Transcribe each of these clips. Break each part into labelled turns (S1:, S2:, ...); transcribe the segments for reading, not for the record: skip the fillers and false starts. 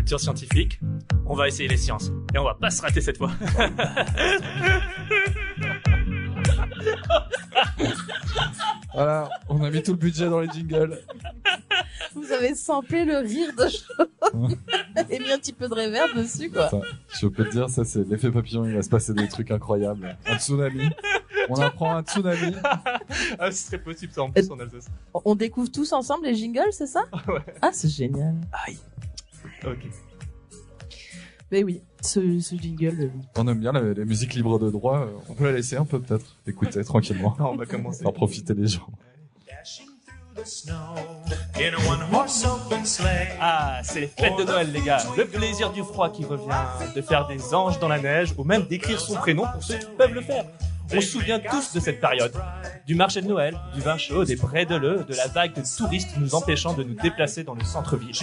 S1: culture scientifique, on va essayer les sciences. Et on va pas se rater cette fois.
S2: Voilà, on a mis tout le budget dans les jingles.
S3: Vous avez samplé le rire de Chaud et mis un petit peu de reverb dessus, quoi.
S2: Attends, je peux te dire, ça c'est l'effet papillon, il va se passer des trucs incroyables. Un tsunami. On apprend un tsunami.
S1: Ah, ce serait possible ça en plus en Alsace.
S3: On découvre tous ensemble les jingles, c'est ça?
S1: Ouais.
S3: Ah, c'est génial.
S1: Aïe. Ok.
S3: Mais oui, ce jingle.
S2: On aime bien les musiques libres de droit, on peut la laisser un peu peut-être. Écoutez, tranquillement.
S1: Non, on va commencer.
S2: Faire profiter les gens.
S1: Ah, c'est les fêtes de Noël, les gars. Le plaisir du froid qui revient, de faire des anges dans la neige, ou même d'écrire son prénom pour ceux qui peuvent le faire. On se souvient tous de cette période. Du marché de Noël, du vin chaud, des brédeleux, de la vague de touristes nous empêchant de nous déplacer dans le centre-ville.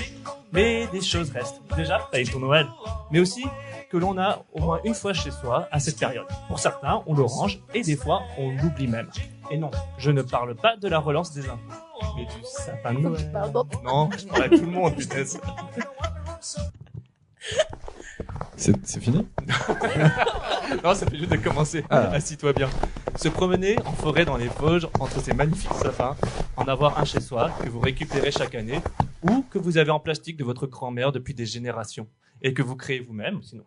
S1: Mais des choses restent. Déjà, t'as eu ton Noël. Mais aussi que l'on a au moins une fois chez soi à cette période. Pour certains, on le range et des fois, on l'oublie même. Et non, je ne parle pas de la relance des impôts, mais du sapin de Noël. Non, je parle à tout le monde, putain.
S2: C'est fini?
S1: Non, ça fait juste de commencer. Assis-toi bien. Se promener en forêt dans les Vosges entre ces magnifiques sapins, en avoir un chez soi que vous récupérez chaque année ou que vous avez en plastique de votre grand-mère depuis des générations et que vous créez vous-même, sinon.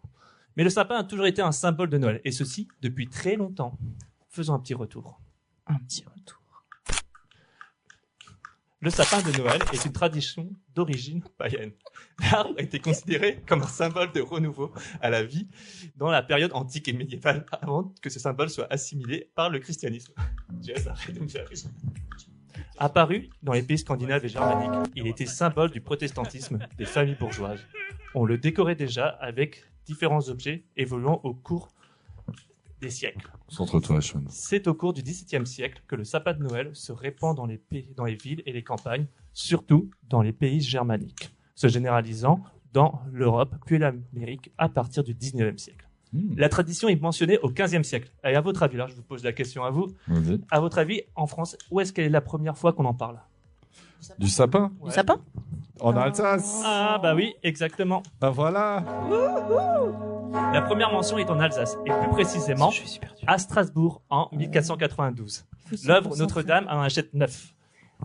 S1: Mais le sapin a toujours été un symbole de Noël et ceci depuis très longtemps. Faisons un petit retour. Le sapin de Noël est une tradition d'origine païenne. L'arbre a été considéré comme un symbole de renouveau à la vie dans la période antique et médiévale avant que ce symbole soit assimilé par le christianisme. Apparu dans les pays scandinaves et germaniques, il était symbole du protestantisme des familles bourgeoises. On le décorait déjà avec différents objets évoluant au cours des siècles.
S2: Centre-toi, Sean.
S1: C'est au cours du XVIIe siècle que le sapin de Noël se répand dans les villes et les campagnes, surtout dans les pays germaniques, se généralisant dans l'Europe puis l'Amérique à partir du XIXe siècle. La tradition est mentionnée au XVe siècle. Et à votre avis, là, je vous pose la question à vous.
S2: Vas-y.
S1: À votre avis, en France, où est-ce qu'elle est la première fois qu'on en parle?
S2: Du sapin?
S3: Du sapin?
S2: En Alsace?
S1: Ah, bah oui, exactement.
S2: Bah voilà!
S1: La première mention est en Alsace, et plus précisément à Strasbourg en 1492. L'œuvre Notre-Dame a un jet neuf.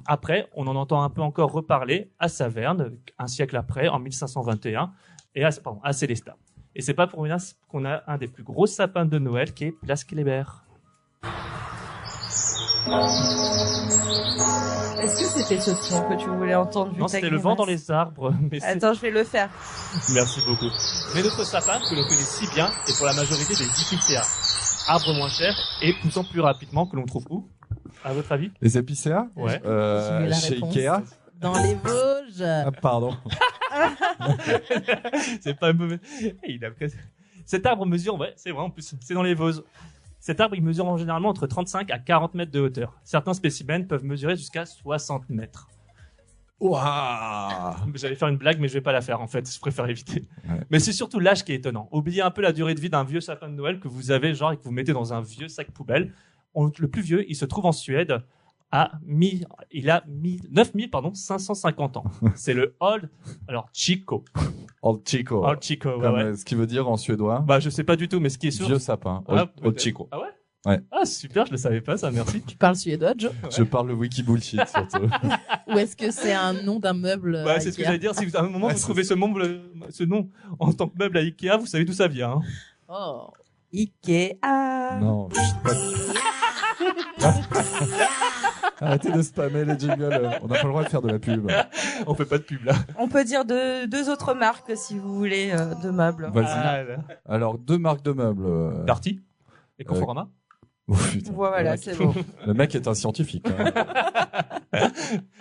S1: Après, on en entend un peu encore reparler à Saverne, un siècle après, en 1521, et à Célestat. Et c'est pas pour rien qu'on a un des plus gros sapins de Noël qui est Place Kléber.
S4: Est-ce que c'était ce son que tu voulais entendre?
S1: Non, c'était le vent dans les arbres. Mais
S4: attends, je vais le faire.
S1: Merci beaucoup. Mais notre sapin, que l'on connaît si bien, est pour la majorité des épicéas. Arbres moins chers et poussant plus rapidement, que l'on trouve où? À votre avis?
S2: Les épicéas?
S1: Ouais.
S2: Chez Ikea?
S3: Dans les Vosges.
S2: Ah, pardon.
S1: C'est pas mauvais. Il a presque... Cet arbre mesure, ouais, c'est vrai en plus, c'est dans les Vosges. Cet arbre, il mesure généralement entre 35 à 40 mètres de hauteur. Certains spécimens peuvent mesurer jusqu'à 60 mètres.
S2: Waouh!
S1: J'allais faire une blague, mais je vais pas la faire en fait, je préfère éviter.
S2: Ouais.
S1: Mais c'est surtout l'âge qui est étonnant. Oubliez un peu la durée de vie d'un vieux sapin de Noël que vous avez, genre, et que vous mettez dans un vieux sac poubelle. Le plus vieux, il se trouve en Suède. Il a 9550 ans. C'est le Old Chico.
S2: Old Chico.
S1: Old Chico, ouais,
S2: Comme,
S1: ouais.
S2: ce qui veut dire en suédois.
S1: Bah, je sais pas du tout, mais ce qui est sûr.
S2: Vieux sapin.
S1: Ah,
S2: Old Chico.
S1: Ah ouais?
S2: Ouais.
S1: Ah, super, je le savais pas, ça, merci.
S3: Tu parles suédois, Joe?
S2: Je parle le wiki bullshit, surtout.
S3: Ou est-ce que c'est un nom d'un meuble?
S1: Ouais, c'est ce que j'allais dire. Si vous, à un moment, vous trouvez ce nom en tant que meuble à Ikea, vous savez d'où ça vient, hein.
S3: Oh.
S4: Ikea.
S2: Non. Arrêtez de spammer les jingles. On n'a pas le droit de faire de la pub.
S1: On fait pas de pub, là.
S4: On peut dire deux autres marques si vous voulez de meubles.
S2: Vas-y.
S1: Ah, là.
S2: Alors, 2 marques de meubles.
S1: Darty et Conforama.
S2: Oh, putain.
S4: Voilà, c'est bon.
S2: Le mec est un scientifique. Hein.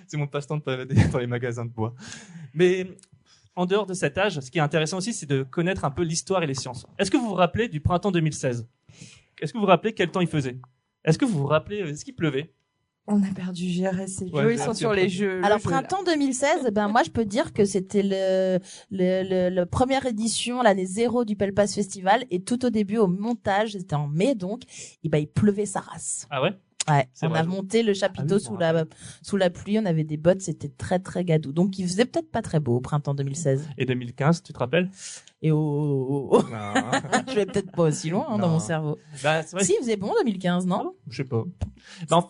S1: C'est mon passe-temps de balader dans les magasins de bois. Mais en dehors de cet âge, ce qui est intéressant aussi, c'est de connaître un peu l'histoire et les sciences. Est-ce que vous vous rappelez du printemps 2016? Est-ce que vous vous rappelez quel temps il faisait? Est-ce que vous vous rappelez, est-ce qu'il pleuvait?
S4: On a perdu GRS et Joe,
S1: Ouais,
S4: ils sont
S1: merci,
S4: sur les jeux.
S3: Alors,
S4: le jeu, là.
S3: printemps 2016, ben, moi, je peux dire que c'était le première édition, l'année 0 du Pelpas Festival. Et tout au début, au montage, c'était en mai, donc, et ben, il pleuvait sa race.
S1: Ah ouais?
S3: Ouais,
S1: C'est
S3: on
S1: vrai.
S3: a monté le chapiteau
S1: Ah oui, je m'en
S3: sous la pluie, on avait des bottes, c'était très très gadou. Donc il faisait peut-être pas très beau au printemps 2016.
S1: Et 2015, tu te rappelles?
S3: Et oh,
S1: Non.
S3: je vais peut-être pas aussi loin dans
S1: Non.
S3: mon cerveau.
S1: Bah, c'est vrai.
S3: Si, il faisait bon 2015, non?
S1: Je sais pas. Non,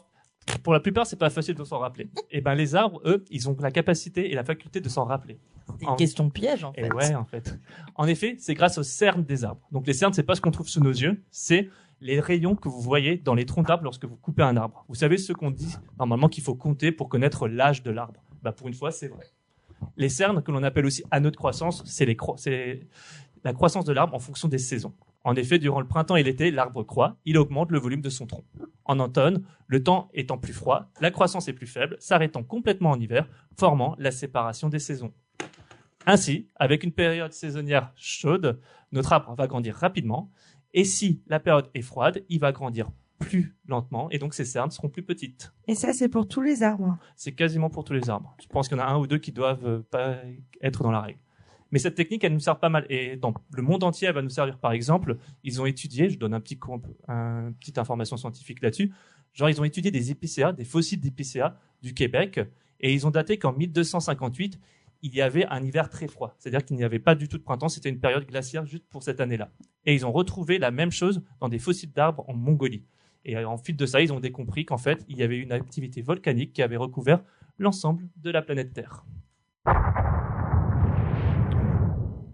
S1: pour la plupart, c'est pas facile de s'en rappeler. Et ben, les arbres, eux, ils ont la capacité et la faculté de s'en rappeler.
S3: C'était une question piège en
S1: Et
S3: fait.
S1: ouais, en fait. En effet, c'est grâce aux cernes des arbres. Donc, les cernes, c'est pas ce qu'on trouve sous nos yeux, c'est les rayons que vous voyez dans les troncs d'arbres lorsque vous coupez un arbre. Vous savez ce qu'on dit normalement qu'il faut compter pour connaître l'âge de l'arbre. Bah, pour une fois, c'est vrai. Les cernes, que l'on appelle aussi anneaux de croissance, c'est la croissance de l'arbre en fonction des saisons. En effet, durant le printemps et l'été, l'arbre croît, il augmente le volume de son tronc. En automne, le temps étant plus froid, la croissance est plus faible, s'arrêtant complètement en hiver, formant la séparation des saisons. Ainsi, avec une période saisonnière chaude, notre arbre va grandir rapidement, et si la période est froide, il va grandir plus lentement, et donc ses cernes seront plus petites.
S4: Et ça, c'est pour tous les arbres.
S1: C'est quasiment pour tous les arbres. Je pense qu'il y en a un ou deux qui doivent pas être dans la règle. Mais cette technique, elle nous sert pas mal. Et dans le monde entier, elle va nous servir. Par exemple, ils ont étudié, je donne une petite information scientifique là-dessus, genre ils ont étudié des épicéas, des fossiles d'épicéas du Québec, et ils ont daté qu'en 1258, il y avait un hiver très froid. C'est-à-dire qu'il n'y avait pas du tout de printemps, c'était une période glaciaire juste pour cette année-là. Et ils ont retrouvé la même chose dans des fossiles d'arbres en Mongolie. Et en fil de ça, ils ont compris qu'en fait, il y avait une activité volcanique qui avait recouvert l'ensemble de la planète Terre.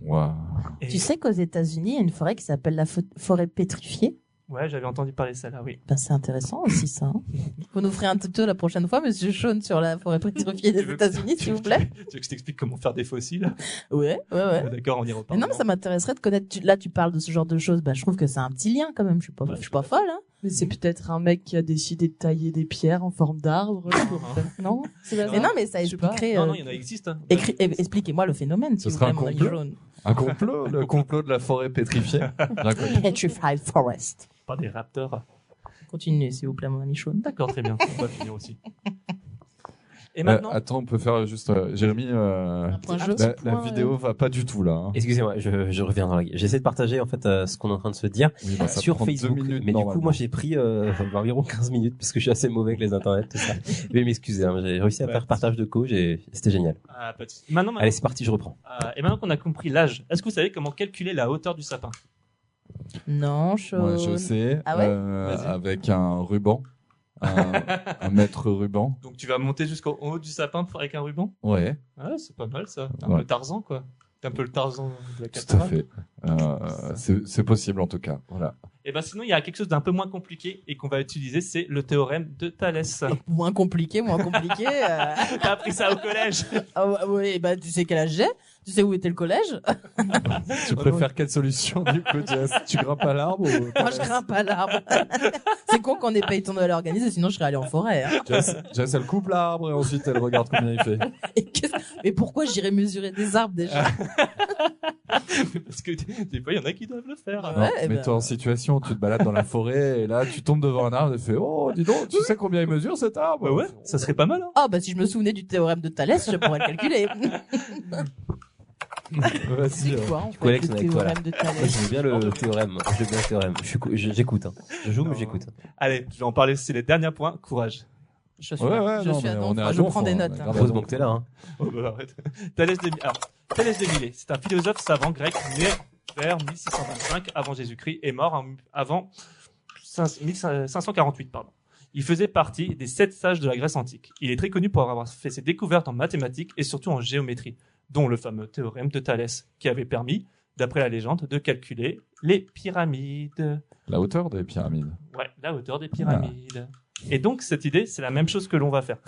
S2: Waouh.
S1: Et-
S3: Tu sais qu'aux États-Unis, il y a une forêt qui s'appelle la forêt pétrifiée.
S1: Ouais, j'avais entendu parler de ça là, oui.
S3: Ben, c'est intéressant aussi ça. Hein. Vous nous ferez un tuto la prochaine fois, Monsieur Shawn, sur la forêt pétrifiée des
S1: Tu veux-
S3: États-Unis,
S1: tu
S3: s'il
S1: veux
S3: vous plaît.
S1: Tu veux que je t'explique comment faire des fossiles?
S3: Ouais.
S1: D'accord, on y
S3: Mais
S1: reparle.
S3: non, mais ça m'intéresserait de connaître. Là, tu parles de ce genre de choses. Bah, je trouve que c'est un petit lien quand même. Je suis pas folle, hein.
S5: Mais c'est peut-être un mec qui a décidé de tailler des pierres en forme d'arbre. Non?
S3: Mais non, mais ça
S5: Je sais pas.
S3: expliquerait.
S1: Non, il y en a existe. Hein.
S3: Expliquez-moi le phénomène,
S2: Ce
S3: s'il vous
S2: serait
S3: plaît,
S2: un
S3: mon ami
S2: complot
S3: jaune.
S2: Un complot, le complot de la forêt pétrifiée. J'ai compris.
S3: Petrified Forest.
S1: Pas des raptors.
S3: Continuez, s'il vous plaît, mon ami jaune.
S1: D'accord, très bien. On va finir aussi. Et
S2: Euh,
S1: maintenant,
S2: attends, on peut faire juste Jérémy.
S3: point jeu.
S2: La vidéo va pas du tout là. Hein.
S6: Excusez-moi, je reviens dans la. J'essaie de partager en fait ce qu'on est en train de se dire
S2: Oui, bah, ça
S6: sur
S2: prend 2
S6: Facebook.
S2: minutes,
S6: Mais du coup,
S2: normalement.
S6: moi, j'ai pris environ 15 minutes parce que je suis assez mauvais avec les internets, tout ça. Veuillez m'excuser, hein, j'ai réussi à
S1: Ouais.
S6: faire partage de co, c'était génial.
S1: pas de souci. Maintenant,
S6: Allez, c'est parti, je reprends.
S1: et maintenant qu'on a compris l'âge, est-ce que vous savez comment calculer la hauteur du sapin?
S3: Non, Shawn.
S2: Ouais, je sais.
S3: Ah ouais
S1: Vas-y.
S2: Avec un ruban. Un mètre ruban.
S1: Donc tu vas monter jusqu'au haut du sapin avec un ruban?
S2: Ouais,
S1: Ah, c'est pas mal ça. Un
S2: Ouais.
S1: peu Tarzan, quoi. T'es un peu le Tarzan de la
S2: tout à
S1: cathédrale.
S2: fait. C'est possible en tout cas. Voilà.
S1: Et ben sinon, il y a quelque chose d'un peu moins compliqué et qu'on va utiliser, c'est le théorème de Thalès.
S3: Moins compliqué.
S1: T'as appris ça au collège?
S3: Ah ouais, bah tu sais quel âge j'ai? Tu sais où était le collège?
S2: Tu préfères quelle solution du coup, Jess? Tu grimpes à l'arbre ou...
S3: Moi, je grimpe à l'arbre. C'est con qu'on ait pas eu ton Noël organisé, sinon je serais allé en forêt. Hein.
S2: Jess, elle coupe l'arbre et ensuite elle regarde combien il fait.
S3: Mais pourquoi j'irais mesurer des arbres déjà?
S1: Parce que des fois, il y en a qui doivent le faire.
S3: Ouais,
S2: Non,
S3: eh ben.
S2: mets-toi en situation, tu te balades dans la forêt et là tu tombes devant un arbre et fais oh dis donc, tu sais combien il mesure cet arbre?
S1: Bah ouais, ça serait pas mal. Hein.
S3: Ah bah si je me souvenais du théorème de Thalès, je pourrais le calculer.
S2: Vas-y.
S3: C'est quoi en fait,
S6: Alex,
S3: le
S6: on est avec toi, là.
S3: théorème de
S6: Moi,
S3: Thalès?
S6: j'aime bien le théorème. J'aime bien le théorème. J'écoute. Hein. Je joue, mais j'écoute.
S1: Allez, je vais en parler aussi les derniers points. Courage.
S3: Je suis
S2: Ouais,
S3: là.
S2: ouais,
S3: je
S2: non,
S3: suis
S2: mais
S3: à
S2: on est à
S3: je
S2: donf,
S3: prends des
S2: on
S3: notes.
S2: est
S3: hein.
S2: grave.
S6: Heureusement que t'es là. Hein.
S1: Oh, bah, arrête. Thalès de Milet, c'est un philosophe savant grec né vers 1625 avant Jésus-Christ et mort avant 1548. Pardon. Il faisait partie des 7 sages de la Grèce antique. Il est très connu pour avoir fait ses découvertes en mathématiques et surtout en géométrie, dont le fameux théorème de Thalès, qui avait permis, d'après la légende, de calculer les pyramides.
S2: La hauteur des pyramides.
S1: Ouais, la hauteur des pyramides. Et donc, cette idée, c'est la même chose que l'on va faire.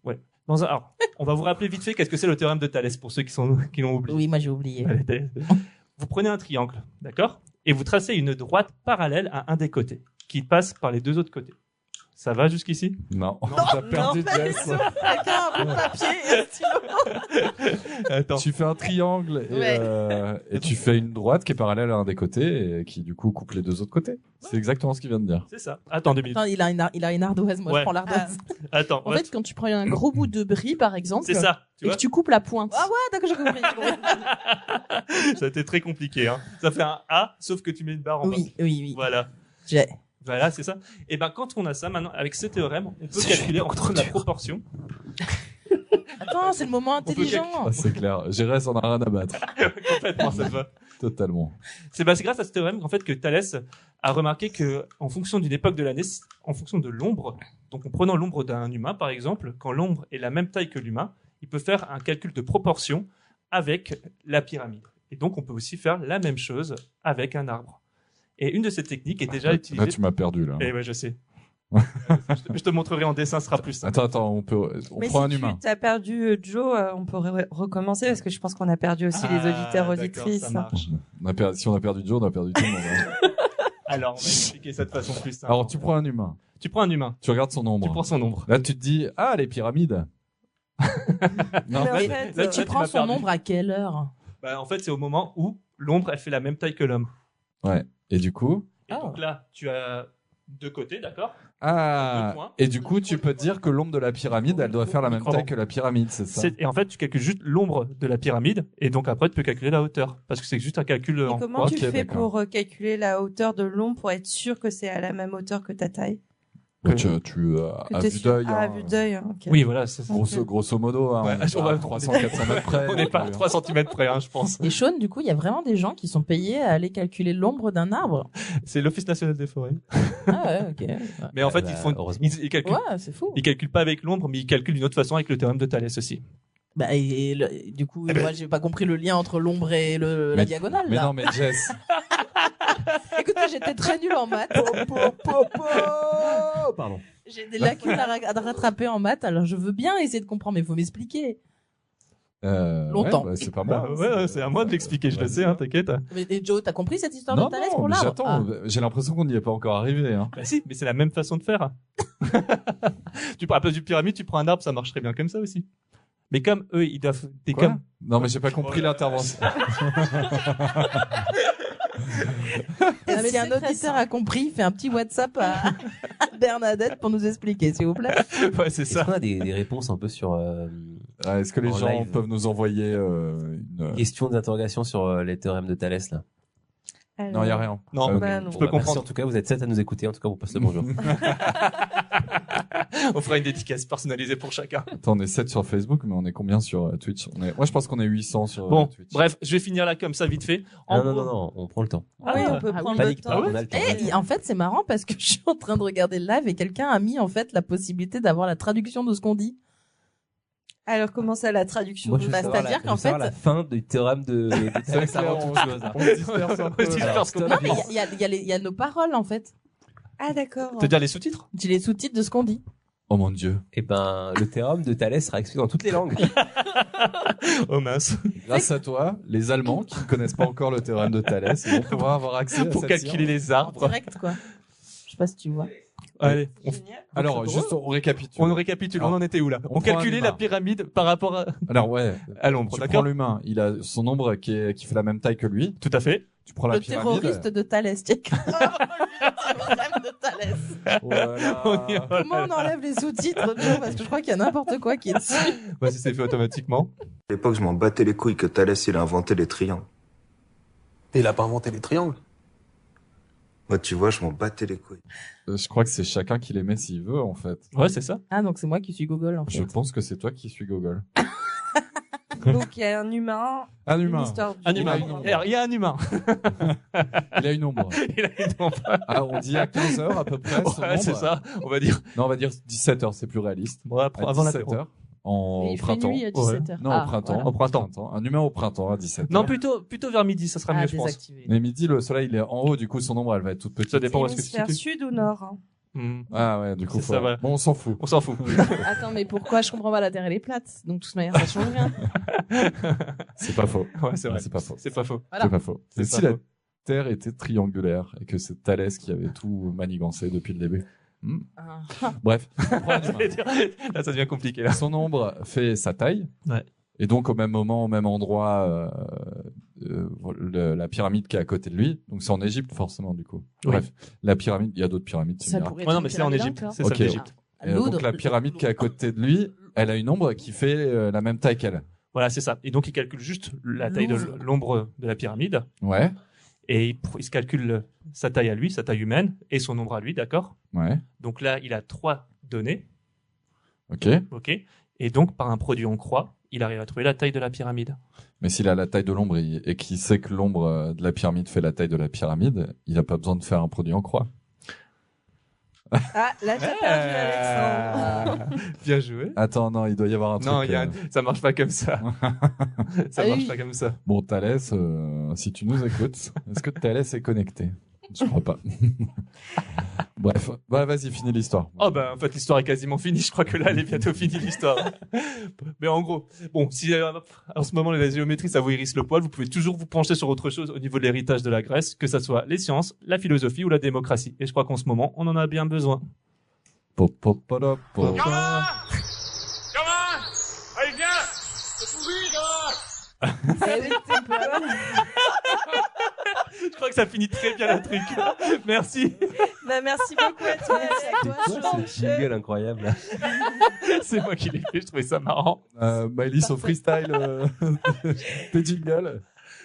S1: Ouais. Alors, on va vous rappeler vite fait qu'est-ce que c'est le théorème de Thalès pour ceux qui l'ont oublié.
S3: Oui, moi j'ai oublié.
S1: Allez, Thalès. Vous prenez un triangle, d'accord? Et vous tracez une droite parallèle à un des côtés, qui passe par les 2 autres côtés. Ça va jusqu'ici?
S2: Non, t'as perdu Jess.
S3: Quelqu'un a un bout de papier et un stylo.
S1: Attends.
S2: Tu fais un triangle et,
S3: Ouais.
S2: et tu fais une droite qui est parallèle à un des côtés et qui du coup coupe les 2 autres côtés. C'est exactement ce qu'il vient de dire.
S1: C'est ça. Attends 2 minutes.
S3: Attends, il a une ardoise, moi
S1: Ouais.
S3: je prends l'ardoise.
S1: Attends.
S5: En fait, quand tu prends un gros bout de brie, par exemple,
S1: c'est ça. Tu
S5: et
S1: vois?
S5: que tu coupes la pointe.
S3: Ah ouais, d'accord, j'ai compris.
S1: Ça a été très compliqué, hein. Ça fait un A, sauf que tu mets une barre en bas.
S3: Oui.
S1: Voilà.
S3: J'ai.
S1: Voilà, c'est ça. Et ben quand on a ça maintenant avec ce théorème, on peut calculer en fonction de la proportion.
S3: Attends, c'est le moment
S1: peut
S3: intelligent.
S2: Ah, c'est clair. Gérès en a rien à battre.
S1: Complètement cette fois.
S2: Totalement.
S1: C'est grâce à ce théorème qu'en fait que Thalès a remarqué que en fonction d'une époque de l'année, en fonction de l'ombre, donc en prenant l'ombre d'un humain par exemple, quand l'ombre est la même taille que l'humain, il peut faire un calcul de proportion avec la pyramide. Et donc on peut aussi faire la même chose avec un arbre. Et une de ces techniques est déjà utilisée.
S2: Là, tu m'as perdu, là.
S1: Et ouais, je sais. Je te montrerai en dessin, ce sera plus simple.
S2: Attends, on
S4: Mais
S2: prend
S4: si
S2: un humain.
S4: tu as perdu Joe, on pourrait recommencer parce que je pense qu'on a perdu aussi les auditeurs
S1: d'accord,
S4: auditrices.
S1: ça marche.
S2: Si on a perdu Joe, on a perdu tout le monde. Hein.
S1: Alors, on va expliquer ça de façon plus simple.
S2: Alors, tu prends un humain.
S1: Tu prends un humain,
S2: Tu regardes son nombre.
S1: tu prends son nombre.
S2: Là, tu te dis, ah, les pyramides. Non,
S4: Mais en
S1: fait,
S4: fait,
S1: là,
S3: Tu
S1: tu
S3: prends
S1: m'as
S3: son
S1: perdu.
S3: nombre à quelle heure?
S1: En fait, c'est au moment où l'ombre, elle fait la même taille que l'homme.
S2: ouais. Et du coup,
S1: Et donc là, tu as deux côtés, d'accord? Deux
S2: ah,
S1: points.
S2: et du coup, tu peux dire que l'ombre de la pyramide, elle doit faire la même taille que la pyramide, c'est ça?
S1: Et en fait, tu calcules juste l'ombre de la pyramide, et donc après, tu peux calculer la hauteur. Parce que c'est juste un calcul
S4: Et
S1: en
S4: comment
S1: quoi.
S4: tu
S2: Ok,
S4: fais
S2: d'accord.
S4: pour calculer la hauteur de l'ombre pour être sûr que c'est à la même hauteur que ta taille?
S2: Tu,
S4: Que
S2: à
S4: t'es
S2: vue
S4: sûr-
S2: d'œil.
S4: Ah, à
S2: hein,
S4: vue d'œil, hein, ok.
S1: Oui, voilà, c'est ça.
S2: grosso modo, hein,
S1: Ouais,
S2: on est
S1: on
S2: pas
S1: va-
S2: à 300-400 mètres près.
S1: On n'est pas à
S2: donc,
S1: 3 cm près, hein, je pense.
S3: Et Sean, du coup, il y a vraiment des gens qui sont payés à aller calculer l'ombre d'un arbre.
S1: C'est l'Office national des forêts.
S3: Ah ouais, ok.
S1: Mais en fait,
S6: bah,
S1: ils font,
S6: heureusement.
S1: ils calculent,
S3: Ouais, c'est fou.
S1: ils calculent pas avec l'ombre, mais ils calculent d'une autre façon avec le théorème de Thalès aussi.
S3: Bah, du coup, moi, j'ai pas compris le lien entre l'ombre et la
S2: Mais-
S3: diagonale,
S2: Mais
S3: là.
S2: non, mais Jess.
S3: Écoute, moi, j'étais très nulle en maths.
S2: Pardon.
S3: J'ai des lacunes à rattraper en maths, alors je veux bien essayer de comprendre, mais il faut m'expliquer. Longtemps.
S2: Ouais, c'est pas moi.
S1: Ouais, c'est à moi de l'expliquer, je le sais, hein, t'inquiète.
S3: Mais et Joe, t'as compris cette histoire
S2: Non,
S3: de Thalès
S2: non,
S3: pour
S2: mais
S3: l'arbre?
S2: j'attends.
S3: Ah.
S2: J'ai l'impression qu'on n'y est pas encore arrivé. Hein.
S1: Bah si, mais c'est la même façon de faire. Tu prends à la place du pyramide, tu prends un arbre, ça marche très bien comme ça aussi. Mais comme eux, ils doivent, t'es
S2: Quoi
S1: comme,
S2: Non, mais j'ai pas compris l'intervention.
S3: Et si un auditeur a compris, il fait un petit WhatsApp à Bernadette pour nous expliquer, s'il vous plaît.
S1: ouais, c'est
S6: Est-ce
S1: ça.
S6: qu'on a des réponses un peu sur
S2: Est-ce que les
S6: En
S2: gens
S6: live.
S2: peuvent nous envoyer une...
S6: questions d'interrogation sur les théorèmes de Thalès là?
S2: Non, il n'y a rien.
S1: Non,
S4: Bah, non.
S1: je peux
S6: Merci
S1: comprendre.
S6: en tout cas, vous êtes 7 à nous écouter. En tout cas, on vous passe le bonjour.
S1: On fera une dédicace personnalisée pour chacun.
S2: Attends, on est 7 sur Facebook, mais on est combien sur Twitch? Moi, je pense qu'on est 800 sur
S1: Bon,
S2: Twitch.
S1: bref, je vais finir là comme ça vite fait. En
S6: Non,
S1: gros-
S6: non, on prend le temps.
S4: Ah oui, on peut
S3: Ah oui.
S4: prendre le
S6: Panique
S4: temps.
S6: pas, on a le temps.
S3: Et en fait, c'est marrant parce que je suis en train de regarder le live et quelqu'un a mis en fait la possibilité d'avoir la traduction de ce qu'on dit.
S4: Alors, comment ça, la traduction
S6: Moi,
S4: de
S6: je veux
S3: Bah,
S6: savoir
S3: c'est-à-dire
S6: je veux
S3: qu'en
S6: savoir
S3: fait-
S6: la fin du théorème de Thalès
S2: clair,
S6: avant toute chose.
S2: on se disperse un peu.
S1: On se disperse
S2: Alors,
S1: complètement.
S3: Non, mais il y a nos paroles en fait.
S4: Ah, d'accord.
S1: Te dire les sous-titres?
S3: J'ai les sous-titres de ce qu'on dit.
S2: Oh mon dieu.
S6: Et ben, le théorème de Thalès sera expliqué dans toutes les langues.
S1: Oh mince.
S2: Grâce à toi, les Allemands qui ne connaissent pas encore le théorème de Thalès, ils vont pouvoir avoir accès à
S1: Pour
S2: cette
S1: calculer les
S3: En
S1: arbres.
S3: direct, quoi. Je sais pas si tu vois.
S1: Allez,
S4: Génial.
S2: Alors, juste on récapitule.
S1: on récapitule, on en était où là?
S2: on
S1: On
S2: prend un
S1: calculait
S2: humain.
S1: la pyramide par rapport
S2: Alors ouais,
S1: à l'ombre,
S2: tu prends
S1: d'accord?
S2: l'humain, il a son ombre qui fait la même taille que lui.
S1: Tout à fait.
S2: Tu prends la
S3: Le
S2: pyramide.
S3: terroriste de Thalès. Tiens. Le théorème de Thalès.
S2: Voilà.
S1: On y va.
S3: Comment on enlève les sous-titres, Joe? Parce que je crois qu'il y a n'importe quoi qui est dessus.
S1: Bah, si c'est fait automatiquement.
S7: À l'époque, je m'en battais les couilles que Thalès, il a inventé les triangles.
S8: Et il a pas inventé les triangles.
S7: Moi, tu vois, je m'en battais les couilles.
S2: Je crois que c'est chacun qui les met s'il veut, en fait.
S1: Ouais, c'est ça.
S3: Ah, donc c'est moi qui suis Google, en fait.
S2: Je pense que c'est toi qui suis Google.
S4: Donc, il y a un humain,
S2: Un
S4: une
S2: humain.
S4: histoire du
S1: Un
S2: Il
S1: humain.
S2: a une ombre.
S1: Alors, il y a un humain.
S2: Il a une ombre.
S1: Il a une ombre.
S2: Ah, on dit à 15h à peu près. son
S1: Ouais, c'est
S2: ombre.
S1: ça. On va dire.
S2: Non, on va dire 17h, c'est plus réaliste.
S1: Bon,
S2: À
S1: avant la
S2: 17h. En
S3: Mais il fait
S2: printemps.
S3: nuit à 17h.
S2: Non, au printemps.
S1: Au printemps.
S2: Un humain au printemps à 17h.
S1: Non, plutôt vers midi, ça sera mieux, je pense.
S3: désactivé.
S2: Mais midi, le soleil, il est en haut, du coup, son ombre, elle va être toute petite.
S1: Ça dépend où est-ce que tu te
S4: Hémisphère
S1: situes.
S4: sud ou nord hein.
S1: Hmm.
S2: Ah ouais, du coup,
S1: C'est ça, voilà.
S2: Bon, on s'en fout.
S1: On s'en fout.
S3: Attends, mais pourquoi je comprends pas, la Terre elle est plate? Donc de toute manière ça change rien.
S2: C'est pas faux.
S1: Ouais, c'est vrai.
S2: C'est pas faux.
S1: C'est pas faux.
S3: Voilà.
S2: C'est pas faux.
S1: C'est
S2: Et
S1: pas
S2: si la
S1: faux.
S2: Terre était triangulaire et que c'est Thalès qui avait tout manigancé depuis le début.
S3: Ah.
S2: Bref. On prend un humain.
S1: Là, ça devient compliqué, là.
S2: Son ombre fait sa taille.
S1: Ouais.
S2: Et donc, au même moment, au même endroit, la pyramide qui est à côté de lui. Donc, c'est en Égypte, forcément, du coup.
S1: Oui.
S2: Bref. La pyramide, il y a d'autres pyramides, tu me
S3: Ça
S2: diras.
S3: pourrait
S1: Ouais,
S3: être
S1: non,
S3: une
S1: mais c'est en
S3: pyramide
S1: Égypte.
S3: encore.
S1: C'est ça,
S2: Ok.
S1: l'Égypte.
S2: Donc, la pyramide qui est à côté de lui, elle a une ombre qui fait la même taille qu'elle.
S1: Voilà, c'est ça. Et donc, il calcule juste la taille de l'ombre de la pyramide.
S2: Ouais.
S1: Et il se calcule sa taille à lui, sa taille humaine, et son nombre à lui, d'accord?
S2: Ouais.
S1: Donc là, il a 3 données,
S2: Ok.
S1: ok? Et donc, par un produit en croix, il arrive à trouver la taille de la pyramide.
S2: Mais s'il a la taille de l'ombre et qu'il sait que l'ombre de la pyramide fait la taille de la pyramide, il n'a pas besoin de faire un produit en croix.
S4: Ah, là, t'as perdu Alexandre.
S1: Bien joué.
S2: Attends, non, il doit y avoir un truc.
S1: Non, ça marche pas comme ça. Ça
S3: Ah
S1: marche
S3: oui.
S1: pas comme ça.
S2: Bon, Thalès, si tu nous écoutes, est-ce que Thalès est connecté? Je crois pas. Bref, bah, vas-y, finis l'histoire.
S1: Oh ben en fait l'histoire est quasiment finie, je crois que là elle est bientôt finie l'histoire. Mais en gros, bon si en ce moment la géométrie ça vous hérisse le poil, vous pouvez toujours vous pencher sur autre chose au niveau de l'héritage de la Grèce, que ça soit les sciences, la philosophie ou la démocratie. Et je crois qu'en ce moment on en a bien besoin.
S2: Pop, pop, pop, pop, pop.
S9: Allez, viens! C'est pourri, gamin!
S1: Je crois que ça finit très bien le truc. Merci.
S4: Bah, merci beaucoup à toi.
S6: C'est quoi ce jingle incroyable là?
S1: C'est moi qui l'ai fait, je trouvais ça marrant.
S2: Maëlys au freestyle, tes jingles.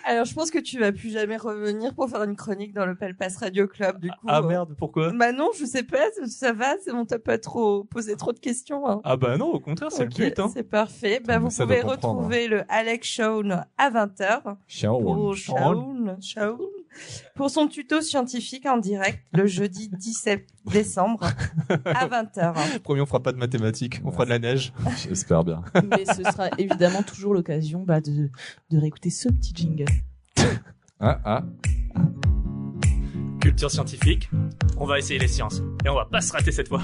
S4: Alors, je pense que tu vas plus jamais revenir pour faire une chronique dans le Pelpas Radio Club, du coup.
S1: Ah merde, pourquoi?
S4: Bah non, je sais pas, ça va, c'est bon, t'as pas trop posé trop de questions, hein.
S1: Ah bah non, au contraire, c'est
S4: Ok,
S1: le but, hein.
S4: c'est parfait. Bah, vous
S2: ça
S4: pouvez
S2: doit comprendre.
S4: retrouver le Alex Shaun à 20h.
S2: Shaun.
S4: Pour son tuto scientifique en direct le jeudi 17 décembre à 20h.
S1: Promis, on fera pas de mathématiques, on fera de la neige.
S2: J'espère bien.
S5: Mais ce sera évidemment toujours l'occasion de réécouter ce petit jingle.
S2: Ah.
S1: Culture scientifique, on va essayer les sciences. Et on va pas se rater cette fois.